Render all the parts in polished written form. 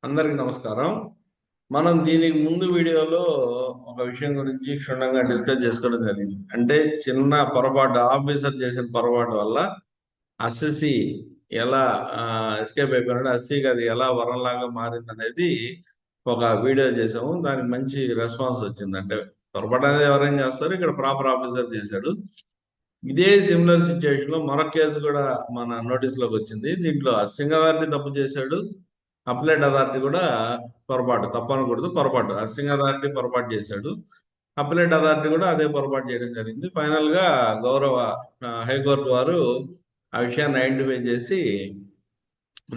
అందరికి నమస్కారం. మనం దీనికి ముందు వీడియోలో ఒక విషయం గురించి క్షుణ్ణంగా డిస్కస్ చేసుకోవడం జరిగింది. అంటే చిన్న పొరపాటు, ఆఫీసర్ చేసిన పొరపాటు వల్ల అస్సిసి ఎలా ఎస్కేప్ అయిపోయినాడు, అస్సికి అది ఎలా వరంలాగా మారింది అనేది ఒక వీడియో చేసాము. దానికి మంచి రెస్పాన్స్ వచ్చింది. అంటే పొరపాటు అనేది ఎవరైనా చేస్తారు, ఇక్కడ ప్రాపర్ ఆఫీసర్ చేశాడు. ఇదే సిమిలర్ సిచ్యువేషన్ లో మరొక కేసు కూడా మన నోటీస్ లోకి వచ్చింది. దీంట్లో అస్సింగ్ అథారిటీ తప్పు చేశాడు, అప్లైట్ అథారిటీ కూడా పొరపాటు, తప్పు అనకూడదు, పొరపాటు. అస్సింగ్ అథారిటీ పొరపాటు చేశాడు, అప్లైట్ అథారిటీ కూడా అదే పొరపాటు చేయడం జరిగింది. ఫైనల్ గా గౌరవ హైకోర్టు వారు ఆ విషయాన్ని ఐడెంటిఫై చేసి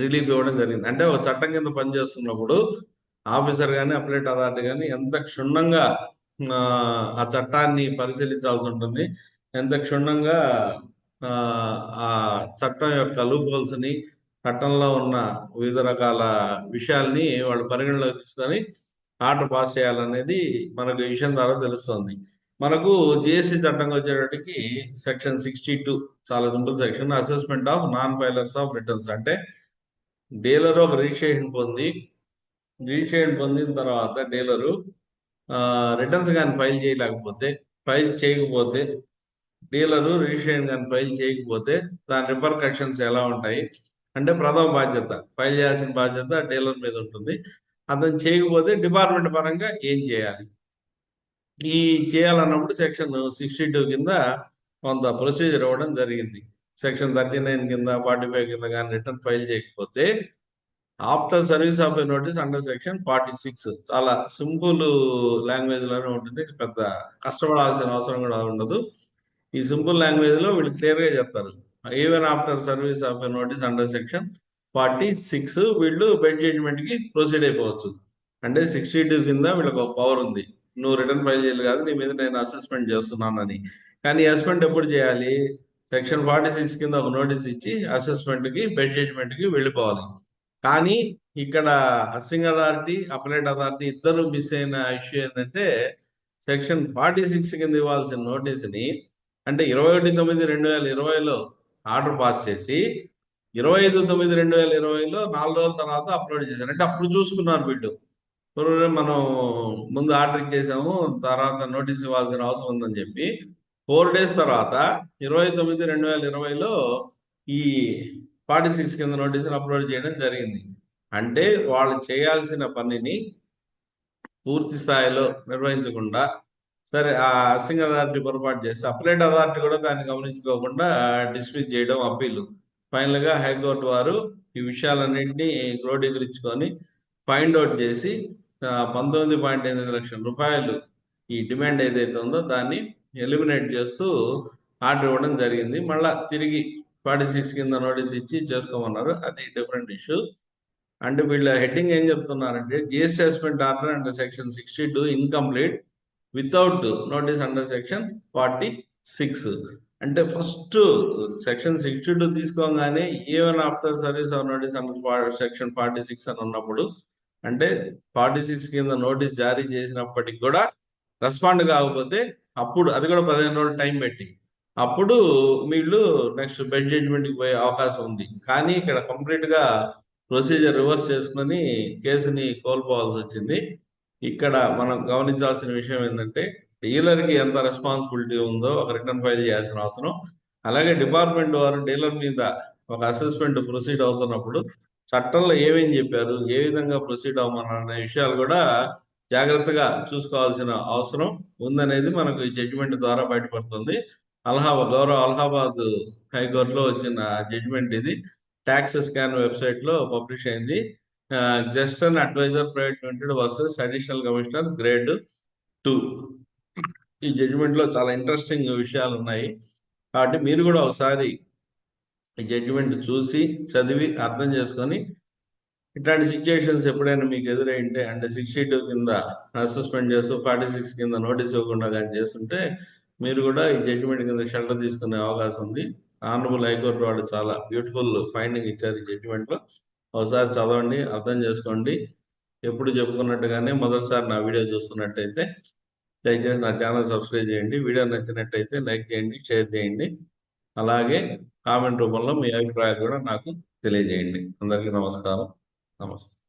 రిలీఫ్ ఇవ్వడం జరిగింది. అంటే ఒక చట్టం కింద పనిచేస్తున్నప్పుడు ఆఫీసర్ కానీ అప్లైట్ అథారిటీ కానీ ఎంత క్షుణ్ణంగా ఆ, ఆ చట్టాన్ని పరిశీలించాల్సి ఉంటుంది, ఎంత క్షుణ్ణంగా ఆ ఆ చట్టం యొక్క లూప్ హోల్స్ ని, చట్టంలో ఉన్న వివిధ రకాల విషయాల్ని వాళ్ళు పరిగణలోకి తీసుకొని ఆర్డర్ పాస్ చేయాలనేది మనకు ఈ విషయం ద్వారా తెలుస్తుంది. మనకు జిఎస్టి చట్టంకి వచ్చేటప్పటికి సెక్షన్ 62 చాలా simple section. Assessment of non filers of returns. అంటే డీలర్ ఒక రిజిస్ట్రేషన్ పొందిన తర్వాత డీలరు రిటర్న్స్ కానీ ఫైల్ చేయకపోతే, డీలరు రిజిస్ట్రేషన్ కానీ ఫైల్ చేయకపోతే దాని రిపర్కషన్స్ ఎలా ఉంటాయి అంటే, ప్రథమ బాధ్యత, ఫైల్ చేయాల్సిన బాధ్యత డీలర్ మీద ఉంటుంది. అతను చేయకపోతే డిపార్ట్మెంట్ పరంగా ఏం చేయాలి, ఈ చేయాలన్నప్పుడు సెక్షన్ 62 కింద కొంత ప్రొసీజర్ ఇవ్వడం జరిగింది. సెక్షన్ 39 కింద, 45 కింద కానీ రిటర్న్ ఫైల్ చేయకపోతే after service of A notice under section 46, చాలా సింపుల్ లాంగ్వేజ్ లోనే ఉంటుంది, పెద్ద కష్టపడాల్సిన అవసరం కూడా ఉండదు. ఈ సింపుల్ లాంగ్వేజ్ లో వీళ్ళు క్లియర్ గా చెప్తారు. Even after service of a notice under section 46 వీళ్ళు బెడ్ జడ్జిమెంట్ కి ప్రొసీడ్ అయిపోవచ్చు. అంటే 62 కింద వీళ్ళకి ఒక పవర్ ఉంది, నువ్వు రిటర్న్ ఫైల్ చేయాలి కాదు, నీ మీద నేను అసెస్మెంట్ చేస్తున్నానని. కానీ అసెస్మెంట్ ఎప్పుడు చేయాలి? సెక్షన్ 46 కింద ఒక నోటీస్ ఇచ్చి అసెస్మెంట్ కి, బెడ్ జడ్జిమెంట్ కి వెళ్ళిపోవాలి. కానీ ఇక్కడ అస్సింగ్ అథారిటీ, అప్లైట్ అథారిటీ ఇద్దరు మిస్ అయిన ఇష్యూ ఏంటంటే, సెక్షన్ 46 కింద ఇవ్వాల్సిన నోటీసుని, అంటే 21/9/2020లో ఆర్డర్ పాస్ చేసి 25/9/2020లో 4 రోజుల తర్వాత అప్లోడ్ చేశారు. అంటే అప్పుడు చూసుకున్నారు వీళ్ళు, మనం ముందు ఆర్డర్ ఇచ్చేసాము, తర్వాత నోటీస్ ఇవ్వాల్సిన అవసరం ఉందని చెప్పి 4 డేస్ తర్వాత 29/2020లో ఈ 46 కింద నోటీసులు అప్లోడ్ చేయడం జరిగింది. అంటే వాళ్ళు చేయాల్సిన పనిని పూర్తి స్థాయిలో నిర్వహించకుండా, సరే ఆ అస్సింగ్ అథారిటీ పొరపాటు చేసి అప్లైట్ అథారిటీ కూడా దాన్ని గమనించుకోకుండా డిస్మిస్ చేయడం, అప్పీలు. ఫైనల్ గా హైకోర్టు వారు ఈ విషయాలన్నింటినీ క్రోడీకరించుకొని ఫైండ్ అవుట్ చేసి 19.8 లక్షల రూపాయలు ఈ డిమాండ్ ఏదైతే ఉందో దాన్ని ఎలిమినేట్ చేస్తూ ఆర్డర్ ఇవ్వడం జరిగింది. మళ్ళా తిరిగి 46 కింద నోటీస్ ఇచ్చి చేసుకోమన్నారు, అది డిఫరెంట్ ఇష్యూ. అంటే వీళ్ళ హెడ్డింగ్ ఏం చెప్తున్నారంటే, GST assessment order under section 62 incomplete without notice under section 46. అంటే ఫస్ట్ సెక్షన్ 62 తీసుకోగానే even after service of notice under section 46 అని ఉన్నప్పుడు, అంటే 46 కింద నోటీస్ జారీ చేసినప్పటికి కూడా రెస్పాండ్ కాకపోతే, అప్పుడు అది కూడా 15 రోజులు టైం పెట్టి, అప్పుడు వీళ్ళు నెక్స్ట్ బెడ్ జడ్జిమెంట్కి పోయే అవకాశం ఉంది. కానీ ఇక్కడ కంప్లీట్ గా ప్రొసీజర్ రివర్స్ చేసుకుని కేసుని కోల్పోవాల్సి వచ్చింది. ఇక్కడ మనం గమనించాల్సిన విషయం ఏంటంటే, డీలర్ కి ఎంత రెస్పాన్సిబిలిటీ ఉందో ఒక రిటర్న్ ఫైల్ చేయాల్సిన అవసరం, అలాగే డిపార్ట్మెంట్ వారు డీలర్ మీద ఒక అసెస్మెంట్ ప్రొసీడ్ అవుతున్నప్పుడు చట్టంలో ఏమేం చెప్పారు, ఏ విధంగా ప్రొసీడ్ అవ్వమన్నారు అనే విషయాలు కూడా జాగ్రత్తగా చూసుకోవాల్సిన అవసరం ఉందనేది మనకు ఈ జడ్జిమెంట్ ద్వారా బయటపడుతుంది. గౌరవ అలహాబాద్ హైకోర్టులో వచ్చిన జడ్జిమెంట్ ఇది. ట్యాక్స్ స్కాన్ వెబ్సైట్ లో పబ్లిష్ అయింది. Just and advisor private limited versus additional commissioner grade 2. ఈ జడ్జిమెంట్ లో చాలా ఇంట్రెస్టింగ్ విషయాలు ఉన్నాయి, కాబట్టి మీరు కూడా ఒకసారి ఈ జడ్జిమెంట్ చూసి చదివి అర్థం చేసుకొని, ఇట్లాంటి సిచ్యుయేషన్స్ ఎప్పుడైనా మీకు ఎదురైంటే, అంటే 62 కింద సస్పెండ్ చేస్తూ 46 కింద నోటీస్ ఇవ్వకుండా కానీ చేస్తుంటే, మీరు కూడా ఈ జడ్జిమెంట్ కింద షెల్టర్ తీసుకునే అవకాశం ఉంది. ఆనరబుల్ హైకోర్టు వాళ్ళు చాలా బ్యూటిఫుల్ ఫైండింగ్ ఇచ్చారు ఈ జడ్జిమెంట్ లో. ఒకసారి చదవండి, అర్థం చేసుకోండి. ఎప్పుడు చెప్పుకున్నట్టుగానే మొదటిసారి నా వీడియో చూస్తున్నట్టయితే దయచేసి నా ఛానల్ సబ్స్క్రైబ్ చేయండి. వీడియో నచ్చినట్టయితే లైక్ చేయండి, షేర్ చేయండి. అలాగే కామెంట్ రూపంలో మీ అభిప్రాయాలు కూడా నాకు తెలియజేయండి. అందరికీ నమస్కారం. నమస్తే.